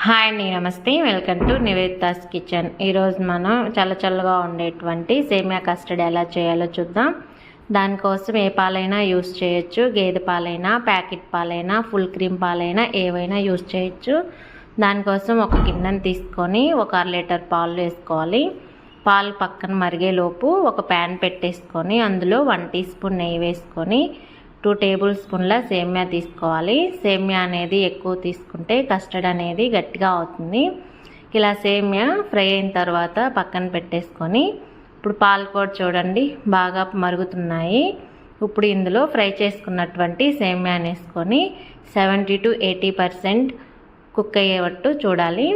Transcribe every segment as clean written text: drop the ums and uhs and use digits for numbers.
Hi అండి, నమస్తే. Welcome to Nivedita's kitchen. ఈరోజు మనం చల్లగా ఉండేటువంటి సేమియా కస్టర్డ్ ఎలా చేయాలో చూద్దాం. దానికోసం ఏ పాలైనా యూస్ చేయొచ్చు. గేదె పాలైనా, ప్యాకెట్ పాలైనా, ఫుల్ క్రీమ్ పాలైనా ఏవైనా యూస్ చేయొచ్చు. దానికోసం ఒక గిన్నెను తీసుకొని ఒక 1/2 లీటర్ పాలు వేసుకోవాలి. పాలు పక్కన మరిగేలోపు ఒక ప్యాన్ పెట్టేసుకొని అందులో 1 టీ స్పూన్ నెయ్యి వేసుకొని 2 టేబుల్ స్పూన్ల సేమియా తీసుకోవాలి. సేమియా అనేది ఎక్కువ తీసుకుంటే కస్టర్డ్ అనేది గట్టిగా అవుతుంది. ఇలా సేమియా ఫ్రై అయిన తర్వాత పక్కన పెట్టేసుకొని ఇప్పుడు పాలు కూడా చూడండి బాగా మరుగుతున్నాయి. ఇప్పుడు ఇందులో ఫ్రై చేసుకున్నటువంటి సేమియా వేసుకొని 70 to 80% కుక్ అయ్యేటట్టు చూడాలి.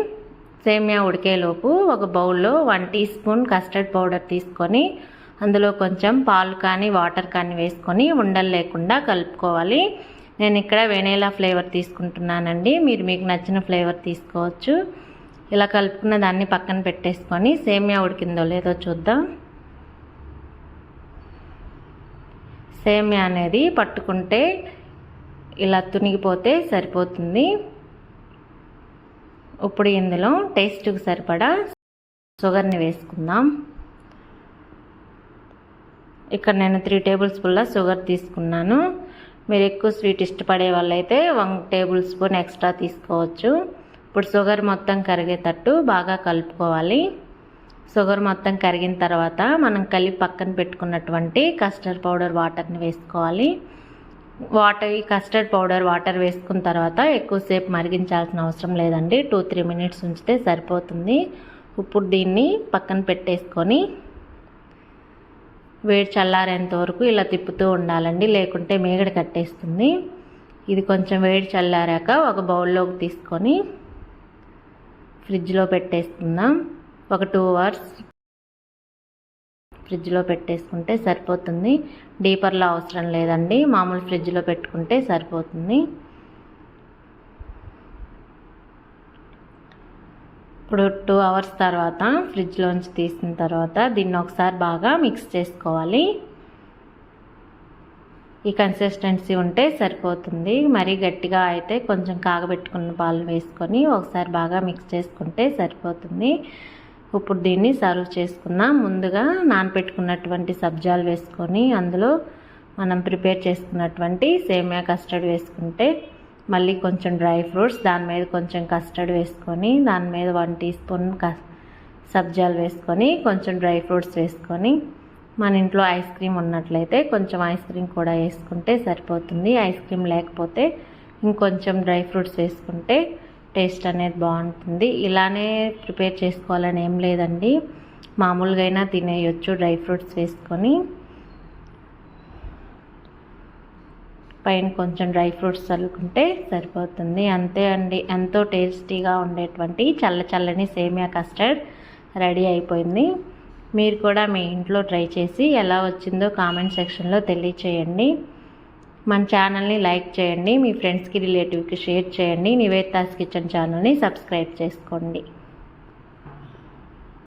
సేమియా ఉడికేలోపు ఒక బౌల్లో 1 టీ స్పూన్ కస్టర్డ్ పౌడర్ తీసుకొని అందులో కొంచెం పాలు కానీ వాటర్ కానీ వేసుకొని ఉండలు లేకుండా కలుపుకోవాలి. నేను ఇక్కడ వెనిలా ఫ్లేవర్ తీసుకుంటున్నానండి. మీకు నచ్చిన ఫ్లేవర్ తీసుకోవచ్చు. ఇలా కలుపుకున్న దాన్ని పక్కన పెట్టేసుకొని సేమియా ఉడికిందో లేదో చూద్దాం. సేమియా అనేది పట్టుకుంటే ఇలా తునిగిపోతే సరిపోతుంది. ఇప్పుడు ఇందులో టేస్ట్కి సరిపడా షుగర్ని వేసుకుందాం. ఇక్కడ నేను 3 టేబుల్ స్పూన్ల షుగర్ తీసుకున్నాను. మీరు ఎక్కువ స్వీట్ ఇష్టపడే వాళ్ళైతే 1 టేబుల్ స్పూన్ ఎక్స్ట్రా తీసుకోవచ్చు. ఇప్పుడు షుగర్ మొత్తం కరిగేటట్టు బాగా కలుపుకోవాలి. షుగర్ మొత్తం కరిగిన తర్వాత మనం కలిపి పక్కన పెట్టుకున్నటువంటి కస్టర్డ్ పౌడర్ వాటర్ని వేసుకోవాలి. ఈ కస్టర్డ్ పౌడర్ వాటర్ వేసుకున్న తర్వాత ఎక్కువసేపు మరిగించాల్సిన అవసరం లేదండి. 2-3 మినిట్స్ ఉంచితే సరిపోతుంది. ఇప్పుడు దీన్ని పక్కన పెట్టేసుకొని వేడి చల్లారేంత వరకు ఇలా తిప్పుతూ ఉండాలండి, లేకుంటే మేగడ కట్టేస్తుంది. ఇది కొంచెం వేడి చల్లారాక ఒక బౌల్లోకి తీసుకొని ఫ్రిడ్జ్లో పెట్టేసుకుందాం. ఒక 2 అవర్స్ ఫ్రిడ్జ్లో పెట్టేసుకుంటే సరిపోతుంది. డీపర్లో అవసరం లేదండి, మామూలు ఫ్రిడ్జ్లో పెట్టుకుంటే సరిపోతుంది. ఇప్పుడు 2 అవర్స్ తర్వాత ఫ్రిడ్జ్లోంచి తీసిన తర్వాత దీన్ని ఒకసారి బాగా మిక్స్ చేసుకోవాలి. ఈ కన్సిస్టెన్సీ ఉంటే సరిపోతుంది. మరీ గట్టిగా అయితే కొంచెం కాగబెట్టుకున్న పాలు వేసుకొని ఒకసారి బాగా మిక్స్ చేసుకుంటే సరిపోతుంది. ఇప్పుడు దీన్ని సర్వ్ చేసుకున్నాం. ముందుగా నానబెట్టుకున్నటువంటి సబ్జాలు వేసుకొని అందులో మనం ప్రిపేర్ చేసుకున్నటువంటి సేమియా కస్టర్డ్ వేసుకుంటే, మళ్ళీ కొంచెం డ్రై ఫ్రూట్స్, దాని మీద కొంచెం కస్టర్డ్ వేసుకొని, దాని మీద 1 టీ స్పూన్ సబ్జాలు వేసుకొని, కొంచెం డ్రై ఫ్రూట్స్ వేసుకొని, మన ఇంట్లో ఐస్ క్రీమ్ ఉన్నట్లయితే కొంచెం ఐస్ క్రీమ్ కూడా వేసుకుంటే సరిపోతుంది. ఐస్ క్రీమ్ లేకపోతే ఇంకొంచెం డ్రై ఫ్రూట్స్ వేసుకుంటే టేస్ట్ అనేది బాగుంటుంది. ఇలానే ప్రిపేర్ చేసుకోవాలని ఏం లేదండి, మామూలుగా అయినా తినేయొచ్చు డ్రై ఫ్రూట్స్ వేసుకొని. పైన కొంచెం డ్రై ఫ్రూట్స్ చల్లుకుంటే సరిపోతుంది. అంతే అండి, ఎంతో టేస్టీగా ఉండేటువంటి చల్లని సేమియా కస్టర్డ్ రెడీ అయిపోయింది. మీరు కూడా మీ ఇంట్లో ట్రై చేసి ఎలా వచ్చిందో కామెంట్ సెక్షన్లో తెలియచేయండి. మన ఛానల్ని లైక్ చేయండి, మీ ఫ్రెండ్స్కి రిలేటివ్కి షేర్ చేయండి. నివేదితాస్ కిచెన్ ఛానల్ని సబ్స్క్రైబ్ చేసుకోండి.